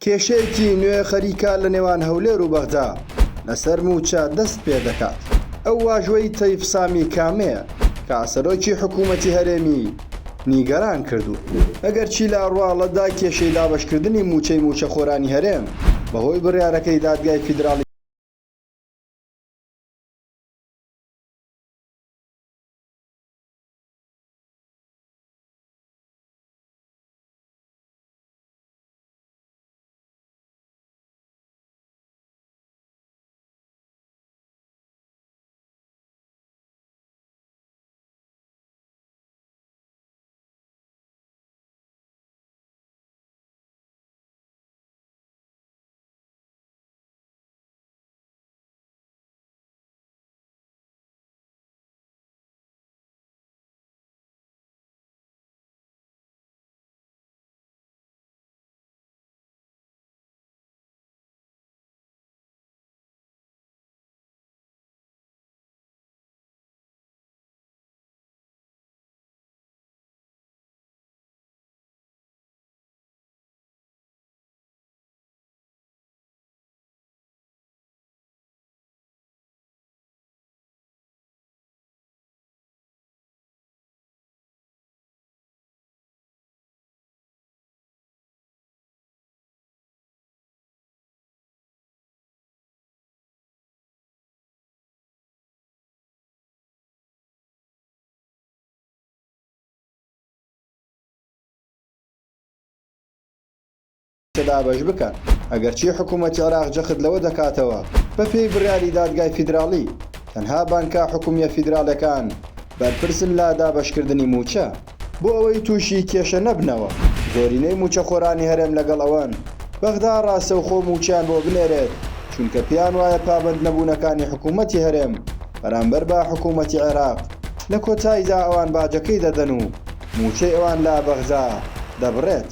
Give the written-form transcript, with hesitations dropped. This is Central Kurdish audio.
کێشەیەکی نوێ خەریکە لە نێوان هەولێر و بەغدا لەسەر موچە دەست پێ دەکات. ئەو واژوەی تەیف سامی کامەیە کە سەرۆکی حکوومەتی هەرێمی نیگەران کردو. ئەگەر چی لە ئەڕواڵەدا کێشەی دابەشکردنی موچەی موچەخۆرانی هەرێم بەهۆی بڕیارەکەی دادگای فیدراڵی دابەش بکەن. ئەگەرچی حکوومەتی عێراق جەخت لەوە دەکاتەوە بە پێی بڕیاری دادگای فیدراڵی تەنها بانکە حکوومیە فیدراڵەکان بەرپرسن لە دابەشکردنی موچە بۆ ئەوەی تووشی کێشە نەبنەوە. زۆرینەی موچەخۆرانی هەرێم لەگەڵ ئەوەن بەغدا ڕاستەوخۆ موچیان بۆ بنێرێت چونکە پیان وایە پابەند نەبوونەکانی حکوومەتی هەرێم بەرامبەر بە حکوومەتی عێراق لە کۆتاییدا ئەوان باجەکەی دەدەن و موچەی ئەوان لە بەغدا دەبڕێت.